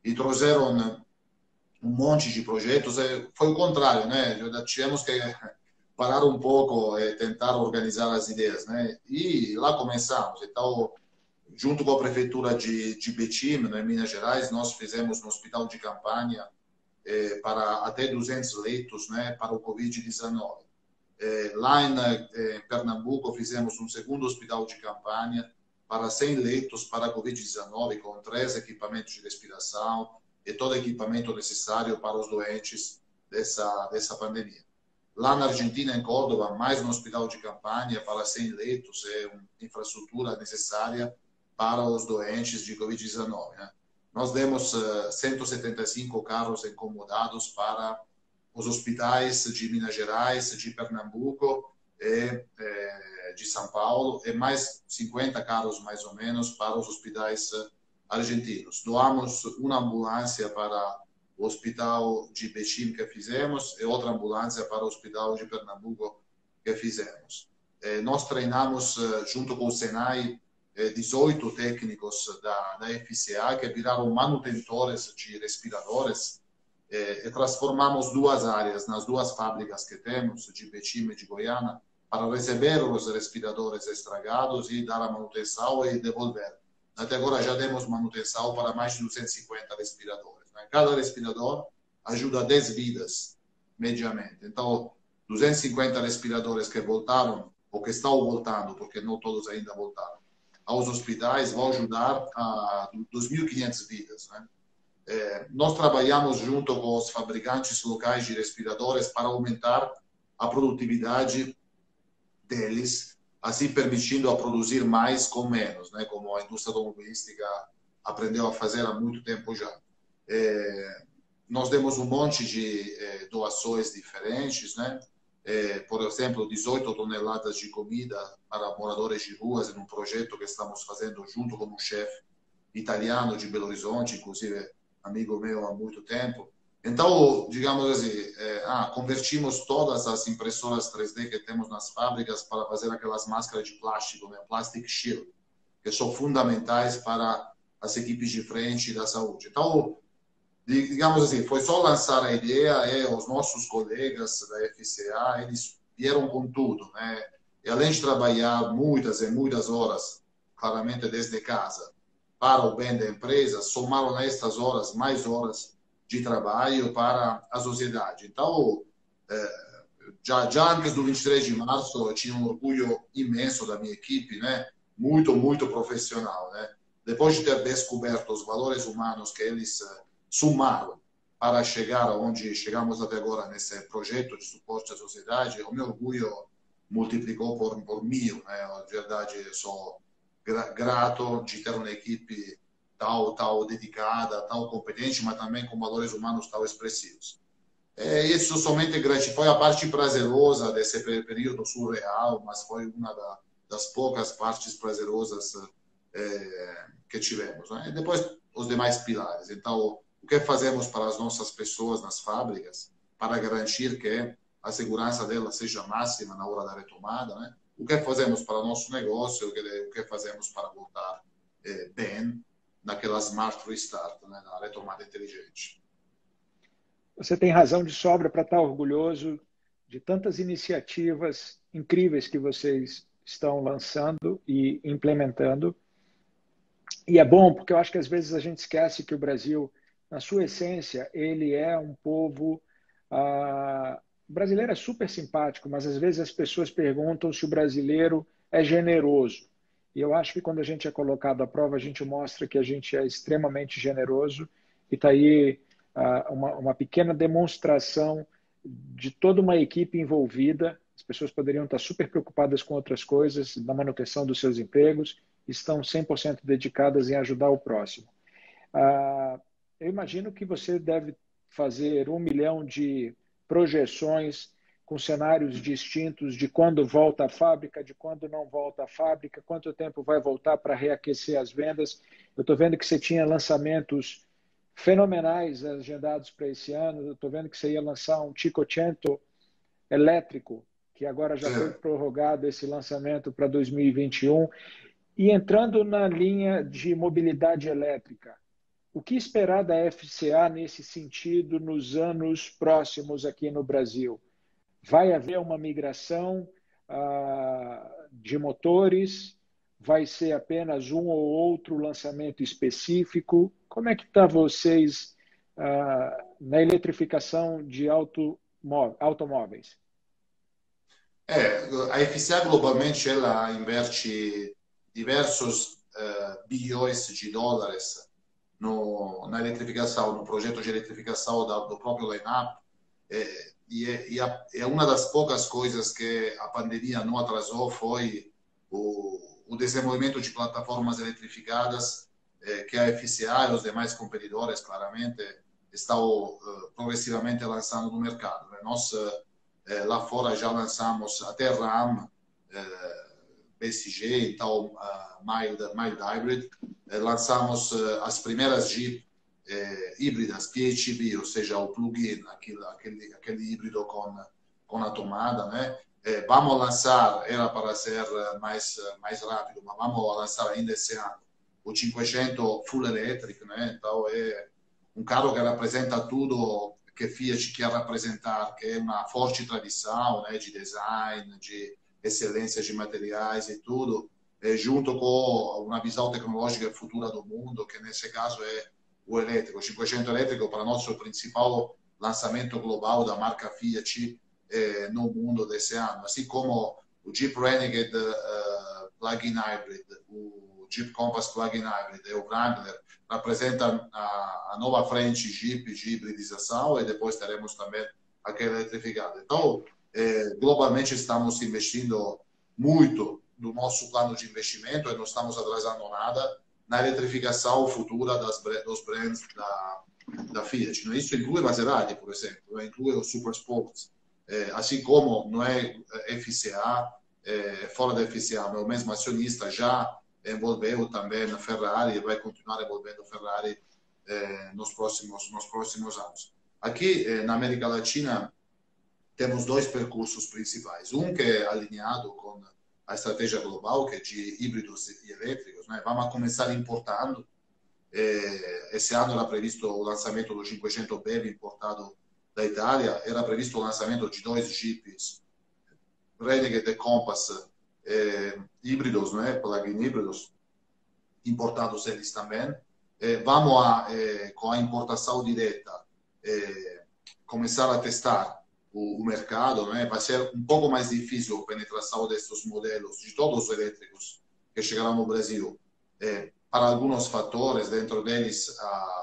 e trouxeram um monte de projetos. Foi o contrário, né? Tivemos que parar um pouco e tentar organizar as ideias, né? E lá começamos. Então, junto com a prefeitura de Betim, em Minas Gerais, nós fizemos um hospital de campanha para até 200 leitos, né, para o Covid-19. Lá em Pernambuco, fizemos um segundo hospital de campanha para 100 leitos para a Covid-19, com 3 equipamentos de respiração e todo equipamento necessário para os doentes dessa pandemia. Lá na Argentina, em Córdoba, mais um hospital de campanha para 100 leitos e uma infraestrutura necessária para os doentes de Covid-19, né? Nós demos 175 carros incomodados para os hospitais de Minas Gerais, de Pernambuco e de São Paulo, e mais 50 carros, mais ou menos, para os hospitais argentinos. Doamos uma ambulância para o hospital de Betim que fizemos e outra ambulância para o hospital de Pernambuco que fizemos. Nós treinamos, junto com o Senai, 18 técnicos da FCA que viraram manutentores de respiradores, e transformamos 2 áreas nas 2 fábricas que temos, de Betim e de Goiânia, para receber os respiradores estragados e dar a manutenção e devolver. Até agora já demos manutenção para mais de 250 respiradores, né? Cada respirador ajuda 10 vidas, mediamente. Então, 250 respiradores que voltaram, ou que estão voltando, porque não todos ainda voltaram, aos hospitais, vão ajudar a 2.500 vidas, né? Nós trabalhamos junto com os fabricantes locais de respiradores para aumentar a produtividade deles, assim permitindo a produzir mais com menos, né? Como a indústria automobilística aprendeu a fazer há muito tempo já. Nós demos um monte de doações diferentes, né? Por exemplo, 18 toneladas de comida para moradores de ruas, em um projeto que estamos fazendo junto com um chefe italiano de Belo Horizonte, inclusive amigo meu há muito tempo. Então, digamos assim, convertimos todas as impressoras 3D que temos nas fábricas para fazer aquelas máscaras de plástico, né? Plastic Shield, que são fundamentais para as equipes de frente da saúde. Então, digamos assim, foi só lançar a ideia, os nossos colegas da FCA, eles vieram com tudo, né? E além de trabalhar muitas e muitas horas, claramente desde casa, para o bem da empresa, somaram nestas horas mais horas de trabalho para a sociedade. Então, já antes do 23 de março, eu tinha um orgulho imenso da minha equipe, né? Muito, muito profissional, né? Depois de ter descoberto os valores humanos que eles sumaram para chegar onde chegamos até agora nesse projeto de suporte à sociedade, o meu orgulho multiplicou por 1000, né? Na verdade, eu sou grato de ter uma equipe tal dedicada, tal competente, mas também com valores humanos tão expressivos. Isso somente foi a parte prazerosa desse período surreal, mas foi uma das poucas partes prazerosas que tivemos, né? E depois os demais pilares. Então, o que fazemos para as nossas pessoas nas fábricas para garantir que a segurança delas seja máxima na hora da retomada, né? O que fazemos para o nosso negócio, o que fazemos para voltar bem naquela smart restart, né? Na retomada inteligente. Você tem razão de sobra para estar orgulhoso de tantas iniciativas incríveis que vocês estão lançando e implementando. E é bom, porque eu acho que às vezes a gente esquece que o Brasil, na sua essência, ele é um povo... O brasileiro é super simpático, mas às vezes as pessoas perguntam se o brasileiro é generoso. E eu acho que quando a gente é colocado à prova, a gente mostra que a gente é extremamente generoso. E está aí uma pequena demonstração de toda uma equipe envolvida. As pessoas poderiam estar super preocupadas com outras coisas, na manutenção dos seus empregos, estão 100% dedicadas em ajudar o próximo. Eu imagino que você deve fazer 1 milhão de projeções com cenários distintos de quando volta a fábrica, de quando não volta a fábrica, quanto tempo vai voltar para reaquecer as vendas. Eu estou vendo que você tinha lançamentos fenomenais agendados para esse ano. Eu estou vendo que você ia lançar um Cinquecento elétrico, que agora já foi prorrogado esse lançamento para 2021. E entrando na linha de mobilidade elétrica, o que esperar da FCA nesse sentido nos anos próximos aqui no Brasil? Vai haver uma migração de motores? Vai ser apenas um ou outro lançamento específico? Como é que está vocês na eletrificação de automóveis? A FCA globalmente ela investe diversos bilhões de dólares na eletrificação, no projeto de eletrificação do próprio line-up. E uma das poucas coisas que a pandemia não atrasou foi o desenvolvimento de plataformas eletrificadas que a FCA e os demais competidores, claramente, estão progressivamente lançando no mercado. Nós, lá fora, já lançamos até RAM, BCG, então mild hybrid. Lançamos as primeiras Jeep híbridas, PHEV, ou seja, o plug-in, aquele híbrido com a tomada, né? Vamos lançar, era para ser mais rápido, mas vamos lançar ainda esse ano o 500 full electric, né? Então é um carro que representa tudo que Fiat quer representar, que é uma forte tradição, né, de design, de excelência de materiais e tudo, junto com uma visão tecnológica futura do mundo, que nesse caso é o elétrico. O 500 elétrico, para nós, é o principal lançamento global da marca Fiat no mundo desse ano. Assim como o Jeep Renegade Plug-in Hybrid, o Jeep Compass Plug-in Hybrid e o Wrangler representam a nova frente Jeep de hibridização, e depois teremos também aquela eletrificada. Então, globalmente estamos investindo muito no nosso plano de investimento e não estamos atrasando nada na eletrificação futura dos brands da Fiat. Isso inclui Maserati, por exemplo, inclui o Super Sports, assim como não é FCA, fora da FCA, mas o mesmo acionista já envolveu também a Ferrari e vai continuar envolvendo a Ferrari nos próximos anos. Aqui na América Latina temos dois percursos principais. Um que é alinhado com a estratégia global, que é de híbridos e elétricos, né? Vamos começar importando. Esse ano era previsto o lançamento do 500 BEV importado da Itália, era previsto o lançamento de 2 Jeeps Renegade e Compass híbridos, né? Plug-in híbridos, importados eles também. Vamos com a importação direta começar a testar o mercado, né? Vai ser um pouco mais difícil a penetração destes modelos, de todos os elétricos que chegarão no Brasil, para alguns fatores, dentro deles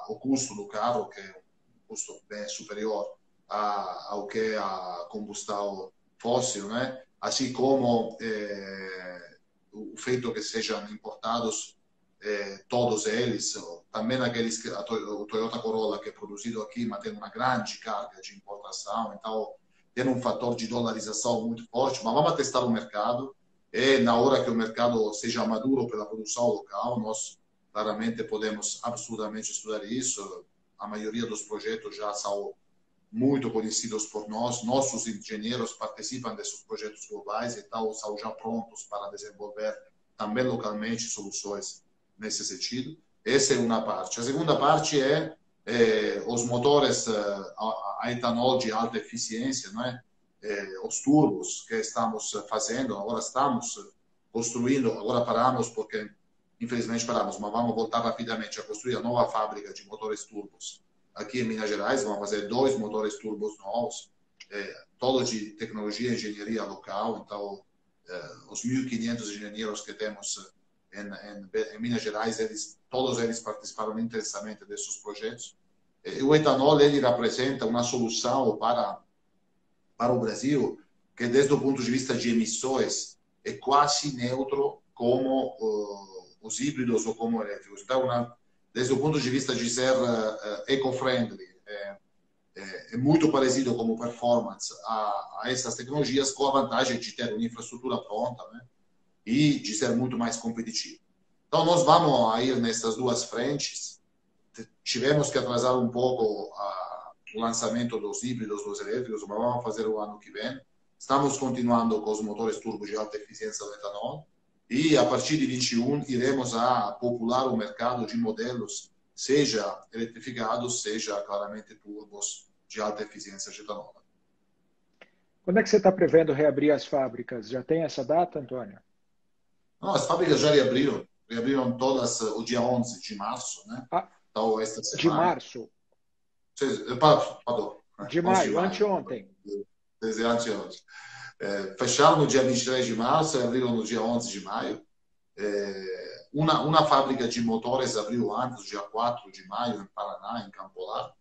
o custo do carro, que é um custo bem superior ao que a combustão fóssil, né? Assim como o feito que sejam importados todos eles, também aqueles que o Toyota Corolla, que é produzido aqui, mas tem uma grande carga de importação, então tem um fator de dolarização muito forte. Mas vamos testar o mercado, e na hora que o mercado seja maduro pela produção local, nós claramente podemos absolutamente estudar isso. A maioria dos projetos já são muito conhecidos por nós. Nossos engenheiros participam desses projetos globais, então são já prontos para desenvolver também localmente soluções nesse sentido. Essa é uma parte. A segunda parte é os motores a etanol de alta eficiência, não é? Os turbos que estamos fazendo, agora estamos construindo, agora paramos porque infelizmente paramos, mas vamos voltar rapidamente a construir a nova fábrica de motores turbos aqui em Minas Gerais. Vamos fazer 2 motores turbos novos, todos de tecnologia e engenharia local. Então, os 1.500 engenheiros que temos em Minas Gerais, todos eles participaram intensamente desses projetos. O etanol ele representa uma solução para o Brasil que, desde o ponto de vista de emissões, é quase neutro como os híbridos ou como elétricos. Então, desde o ponto de vista de ser eco-friendly, é muito parecido como performance a essas tecnologias, com a vantagem de ter uma infraestrutura pronta, né? E de ser muito mais competitivo. Então, nós vamos ir nessas duas frentes. Tivemos que atrasar um pouco o lançamento dos híbridos, dos elétricos, mas vamos fazer o ano que vem. Estamos continuando com os motores turbo de alta eficiência do etanol. E a partir de 21 iremos a popular o mercado de modelos, seja eletrificados, seja claramente turbos de alta eficiência de etanol. Quando é que você está prevendo reabrir as fábricas? Já tem essa data, Antônio? Não, as fábricas já reabriram todas o dia 11 de março, né? Então, esta semana. De março? Pardon. De maio, anteontem. Desde anteontem. Fecharam no dia 23 de março e abriram no dia 11 de maio. Uma fábrica de motores abriu antes, dia 4 de maio, em Paraná, em Campolar.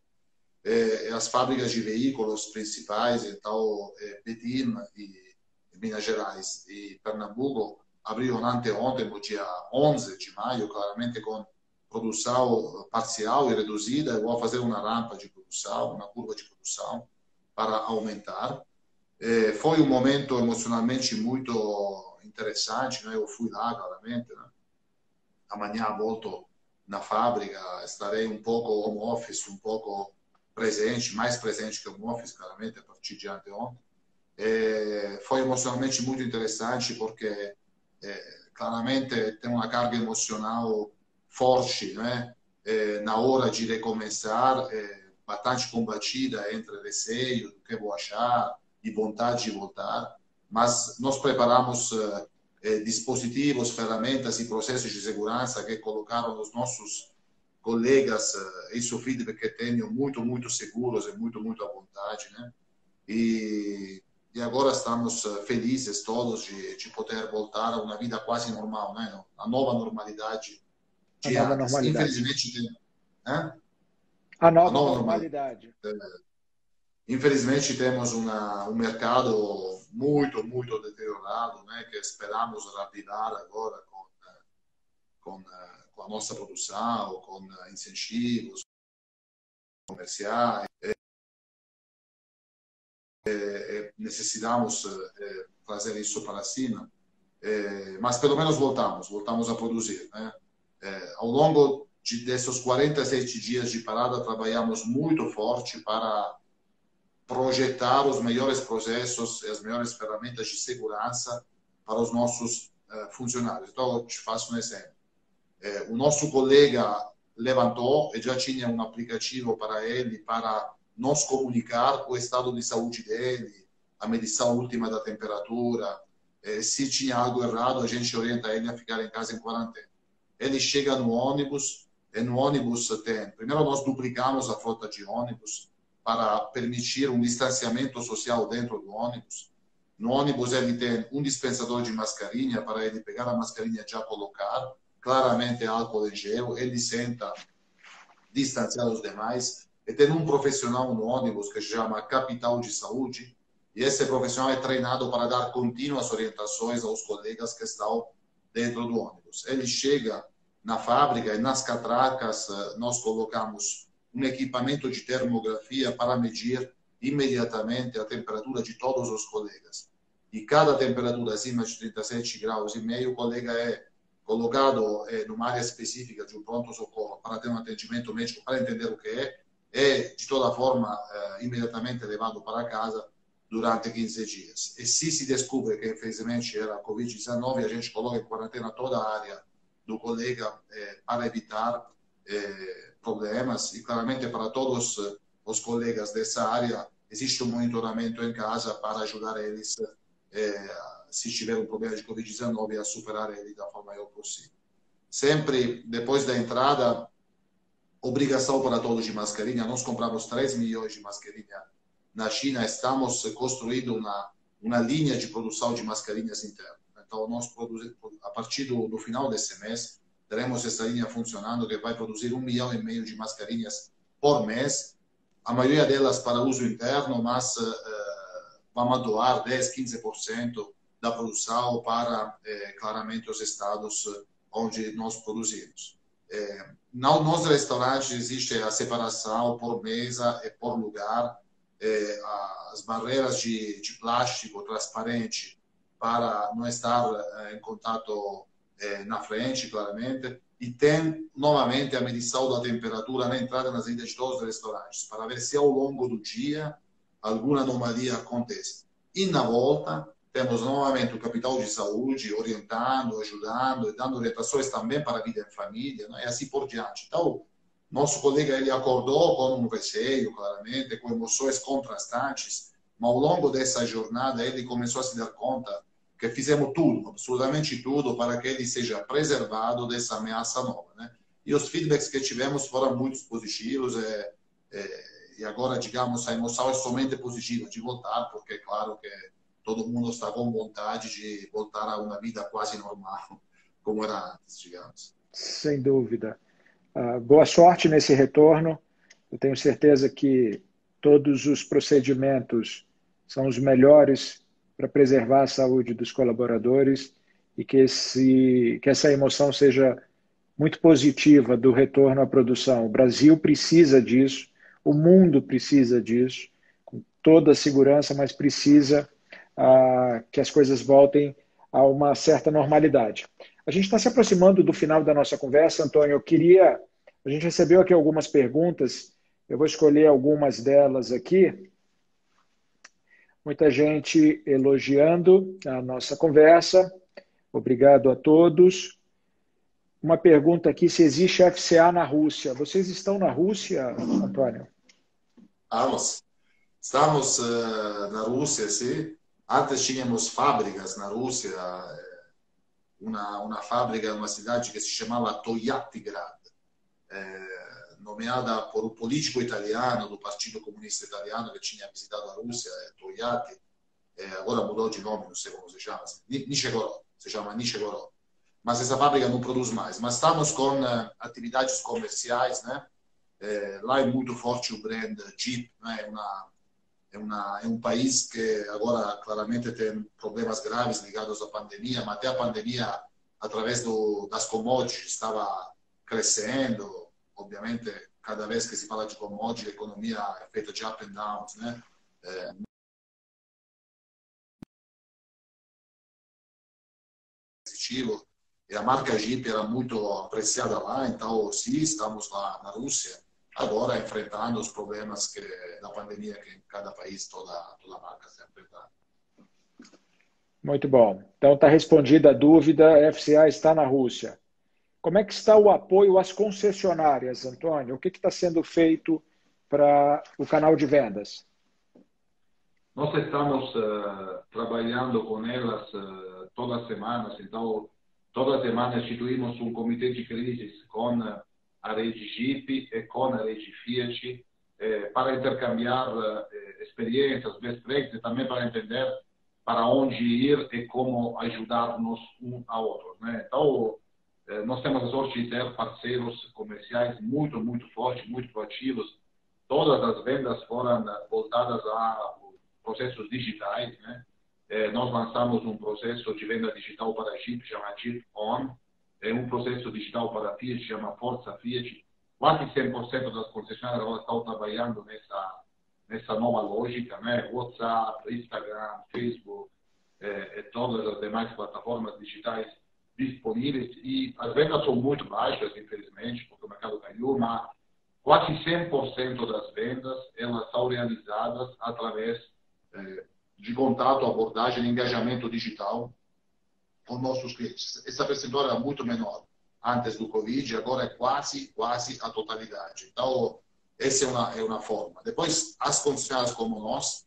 As fábricas de veículos principais, então, Betim e Minas Gerais e Pernambuco, abriram anteontem, no dia 11 de maio, claramente com produção parcial e reduzida. Eu vou fazer uma rampa de produção, uma curva de produção para aumentar. Foi um momento emocionalmente muito interessante, né? Eu fui lá, claramente, né? Amanhã volto na fábrica, estarei um pouco home office, um pouco presente, mais presente que home office, claramente, a partir de anteontem. Foi emocionalmente muito interessante porque claramente tem uma carga emocional forte, né? Na hora de recomeçar, bastante combatida entre receio do que vou achar e vontade de voltar, mas nós preparamos dispositivos, ferramentas e processos de segurança que colocaram os nossos colegas, esse feedback que tenho, muito seguros e muito à vontade, né? E agora estamos felizes todos de poder voltar a uma vida quase normal, né? A nova normalidade de a nova antes. Normalidade. Infelizmente, a nova normalidade. Infelizmente temos um mercado muito deteriorado, né? Que esperamos revidar agora com a nossa produção, com incentivos comerciais. Necessitamos fazer isso para cima, mas pelo menos voltamos a produzir, né? Ao longo desses 47 dias de parada, trabalhamos muito forte para projetar os melhores processos e as melhores ferramentas de segurança para os nossos funcionários. Então, eu te faço um exemplo. O nosso colega levantou e já tinha um aplicativo para ele, para nos comunicar o estado de saúde dele, a medição última da temperatura. Se tinha algo errado, a gente orienta ele a ficar em casa em quarentena. Ele chega no ônibus, e no ônibus tem... Primeiro, nós duplicamos a frota de ônibus para permitir um distanciamento social dentro do ônibus. No ônibus, ele tem um dispensador de mascarinha para ele pegar a mascarinha e já colocar. Claramente, álcool em gel. Ele senta distanciado dos demais. E tem um profissional no ônibus que se chama capitão de saúde. E esse profissional é treinado para dar contínuas orientações aos colegas que estão dentro do ônibus. Ele chega na fábrica e nas catracas nós colocamos um equipamento de termografia para medir imediatamente a temperatura de todos os colegas. e cada temperatura acima de 37 graus e meio, o colega é colocado numa área específica de um pronto-socorro para ter um atendimento médico, para entender o que é de toda forma imediatamente levado para casa durante 15 dias. E se descobre que infelizmente era Covid-19, a gente coloca em quarentena toda a área do colega para evitar problemas, e claramente para todos os colegas dessa área existe um monitoramento em casa para ajudar eles se tiver um problema de Covid-19 a superar ele da forma melhor possível. Sempre depois da entrada, obrigação para todos de mascarinha. Nós compramos 3 milhões de mascarinha na China, estamos construindo uma linha de produção de mascarinhas interna. Então, nós produzimos, a partir do final desse mês, teremos essa linha funcionando, que vai produzir 1,5 milhão de mascarinhas por mês, a maioria delas para uso interno, mas vamos doar 10, 15% da produção para, claramente, os estados onde nós produzimos. Nos restaurantes existe a separação por mesa e por lugar, as barreiras de plástico transparente para não estar em contato na frente, claramente, e tem novamente a medição da temperatura na entrada e na saída de todos os restaurantes, para ver se ao longo do dia alguma anomalia acontece. E na volta, temos novamente o capital de saúde orientando, ajudando e dando orientações também para a vida em família, né? E assim por diante. Então, nosso colega ele acordou com um receio, claramente, com emoções contrastantes, mas ao longo dessa jornada ele começou a se dar conta que fizemos tudo, absolutamente tudo, para que ele seja preservado dessa ameaça nova, né? E os feedbacks que tivemos foram muito positivos, e agora, digamos, a emoção é somente positiva de voltar, porque é claro que todo mundo está com vontade de voltar a uma vida quase normal, como era antes, digamos. Sem dúvida. Boa sorte nesse retorno. Eu tenho certeza que todos os procedimentos são os melhores para preservar a saúde dos colaboradores e que essa emoção seja muito positiva do retorno à produção. O Brasil precisa disso, o mundo precisa disso, com toda a segurança, mas precisa que as coisas voltem a uma certa normalidade. A gente está se aproximando do final da nossa conversa, Antônio. A gente recebeu aqui algumas perguntas, eu vou escolher algumas delas aqui. Muita gente elogiando a nossa conversa. Obrigado a todos. Uma pergunta aqui, se existe FCA na Rússia. Vocês estão na Rússia, Antônio? Estamos na Rússia, sim. Antes tínhamos fábricas na Rússia, uma fábrica, uma cidade que se chamava Toyatigrad, nomeada por um político italiano do Partido Comunista Italiano que tinha visitado a Rússia, Togliatti. Agora mudou de nome, não sei como se chama, Nichegorod, se chama Nichegorod. Mas essa fábrica não produz mais. Mas estamos com atividades comerciais, né? Lá é muito forte o brand Jeep, né? É um país que agora claramente tem problemas graves ligados à pandemia, mas até a pandemia, através das commodities, estava crescendo. Obviamente, cada vez que se fala de commodity, a economia é feita de up and downs, né? Positivo. E a marca Jeep era muito apreciada lá, então sim, estamos lá na Rússia, agora enfrentando os problemas da pandemia que em cada país, toda marca está enfrentando. Muito bom. Então está respondida a dúvida, a FCA está na Rússia. Como é que está o apoio às concessionárias, Antônio? O que está sendo feito para o canal de vendas? Nós estamos trabalhando com elas todas as semanas. Então, toda semana instituímos um comitê de crises com a rede Jeep e com a rede Fiat para intercambiar experiências, best practices, e também para entender para onde ir e como ajudar-nos um ao outro, né? Então, nós temos a sorte de ter parceiros comerciais muito, muito fortes, muito proativos. Todas as vendas foram voltadas a processos digitais, né? Nós lançamos um processo de venda digital para a Jeep, chama Jeep On, um processo digital para a Fiat, chama Forza Fiat. Quase 100% das concessionárias agora estão trabalhando nessa nova lógica, né? WhatsApp, Instagram, Facebook, e todas as demais plataformas digitais disponíveis. E as vendas são muito baixas, infelizmente, porque o mercado caiu, mas quase 100% das vendas elas são realizadas através de contato, abordagem e engajamento digital com nossos clientes. Essa percentual era muito menor antes do Covid, agora é quase a totalidade. Então, essa é uma forma. Depois, as concessionárias como nós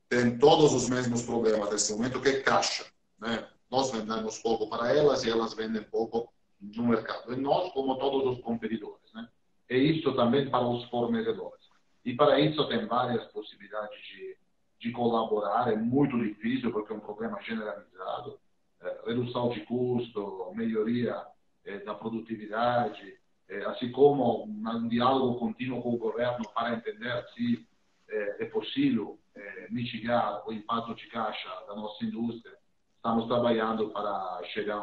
têm todos os mesmos problemas nesse momento, que é caixa, né? Nós vendemos pouco para elas e elas vendem pouco no mercado. E nós, como todos os competidores, né? E isso também para os fornecedores. E para isso tem várias possibilidades de colaborar. É muito difícil porque é um problema generalizado. Redução de custo, melhoria da produtividade, assim como um diálogo contínuo com o governo para entender se é possível mitigar o impacto de caixa da nossa indústria. Estamos trabalhando para chegar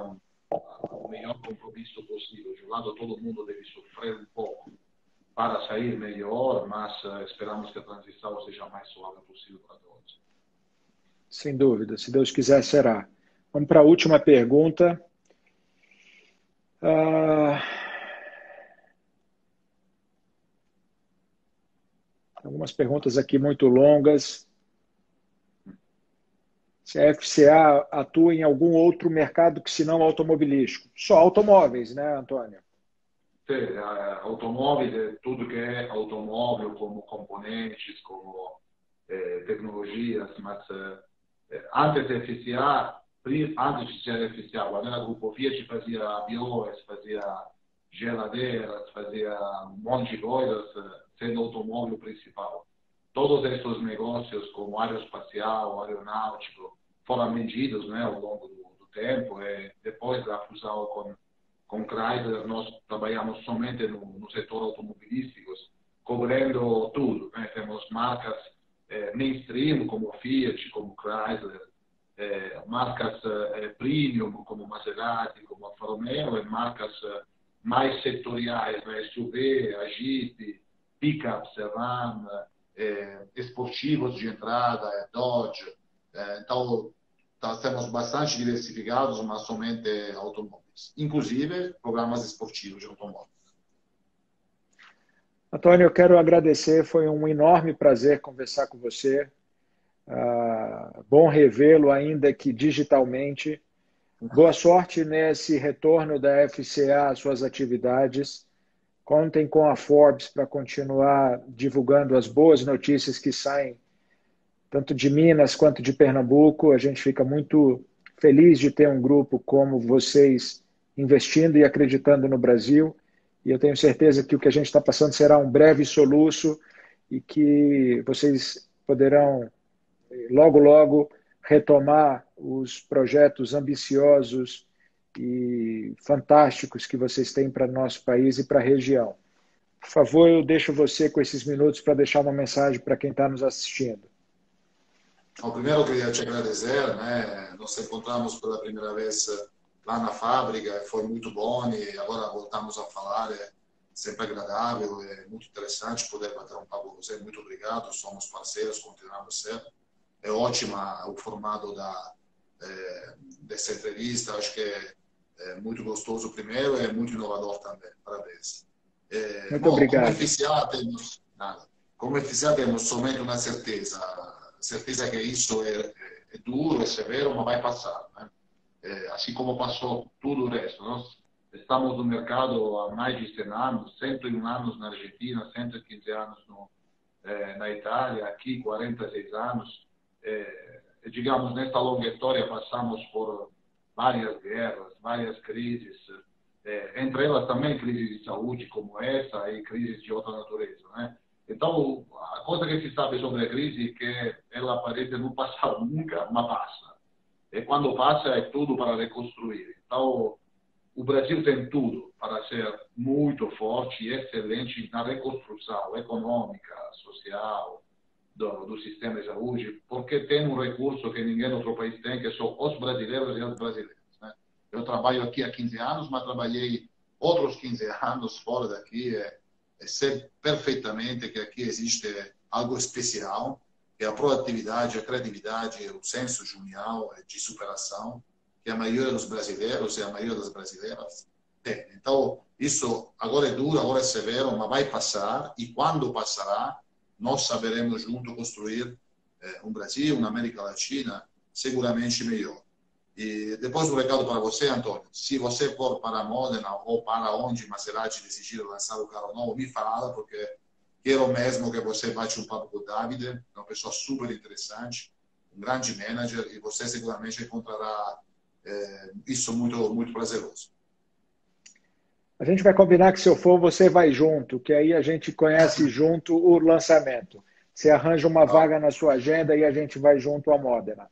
ao melhor compromisso possível. De um lado, todo mundo deve sofrer um pouco para sair melhor, mas esperamos que a transição seja a mais suave possível para todos. Sem dúvida, se Deus quiser, será. Vamos para a última pergunta. Algumas perguntas aqui muito longas. Se a FCA atua em algum outro mercado que se não automobilístico? Só automóveis, né, Antônio? Sim, automóveis é tudo que é automóvel, como componentes, como tecnologias, mas antes da FCA, antes de ser FCA, quando era Grupo Fiat, fazia aviões, fazia geladeiras, fazia um monte de coisas, sendo automóvel principal. Todos esses negócios, como aeroespacial, aeronáutico, foram vendidos, né, ao longo do tempo. E depois da fusão com Chrysler, nós trabalhamos somente no setor automobilístico, cobrindo tudo, né? Temos marcas mainstream, como Fiat, como Chrysler, marcas premium, como Maserati, como Alfa Romeo, e marcas mais setoriais, né? SUV, a Jeep, pickups, Ram, esportivos de entrada, Dodge. Então, estamos bastante diversificados, mas somente automóveis, inclusive programas esportivos de automóveis. Antônio, eu quero agradecer, foi um enorme prazer conversar com você. Bom revê-lo, ainda que digitalmente. Boa sorte nesse retorno da FCA às suas atividades. Contem com a Forbes para continuar divulgando as boas notícias que saem tanto de Minas quanto de Pernambuco. A gente fica muito feliz de ter um grupo como vocês investindo e acreditando no Brasil. E eu tenho certeza que o que a gente está passando será um breve soluço e que vocês poderão, logo, logo, retomar os projetos ambiciosos e fantásticos que vocês têm para o nosso país e para a região. Por favor, eu deixo você com esses minutos para deixar uma mensagem para quem está nos assistindo. Primeiro, eu queria te agradecer, né? Nos encontramos pela primeira vez lá na fábrica, foi muito bom e agora voltamos a falar, é sempre agradável, é muito interessante poder bater um papo com você. Muito obrigado, somos parceiros, continuamos a ser. É ótima o formato dessa entrevista, acho que é muito gostoso primeiro, é muito inovador também. Parabéns. Muito obrigado. Como FCA temos somente uma certeza que isso é duro, é severo, mas vai passar, né? Assim como passou tudo o resto. Nós estamos no mercado há mais de 100 anos, 101 anos na Argentina, 115 anos na Itália, aqui 46 anos. Digamos, nesta longa história passamos por várias guerras, várias crises, entre elas também crises de saúde como essa e crises de outra natureza, né? Então, a coisa que se sabe sobre a crise é que ela aparece no passado nunca, mas passa. E quando passa, é tudo para reconstruir. Então, o Brasil tem tudo para ser muito forte e excelente na reconstrução econômica, social, do sistema de saúde, porque tem um recurso que ninguém outro país tem, que são os brasileiros e as brasileiras, né? Eu trabalho aqui há 15 anos, mas trabalhei outros 15 anos fora daqui. Sei perfeitamente que aqui existe algo especial que é a proatividade, a criatividade, o senso genial de superação, que a maioria dos brasileiros e a maioria das brasileiras tem. Então, isso agora é duro, agora é severo, mas vai passar, e quando passará, nós saberemos juntos construir um Brasil, uma América Latina seguramente melhor. E depois um recado para você, Antônio. Se você for para Modena ou para onde Maserati decidir lançar o carro novo, me fala, porque quero mesmo que você bate um papo com o Davide, é uma pessoa super interessante, um grande manager, e você seguramente encontrará isso muito prazeroso. A gente vai combinar que se eu for, você vai junto, que aí a gente conhece junto o lançamento. Você arranja uma vaga na sua agenda e a gente vai junto a Modena.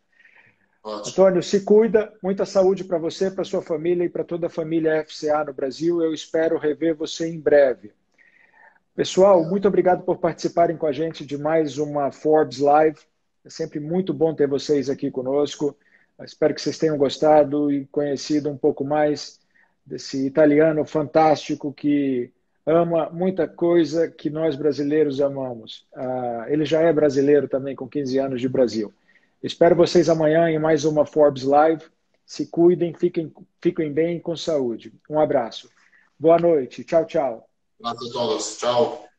Ótimo. Antônio, se cuida, muita saúde para você, para sua família e para toda a família FCA no Brasil. Eu espero rever você em breve. Pessoal, muito obrigado por participarem com a gente de mais uma Forbes Live. É sempre muito bom ter vocês aqui conosco. Espero que vocês tenham gostado e conhecido um pouco mais desse italiano fantástico que ama muita coisa que nós brasileiros amamos. Ele já é brasileiro também, com 15 anos de Brasil. Espero vocês amanhã em mais uma Forbes Live. Se cuidem, fiquem bem com saúde. Um abraço. Boa noite. Tchau, tchau. Graças a todos. Tchau.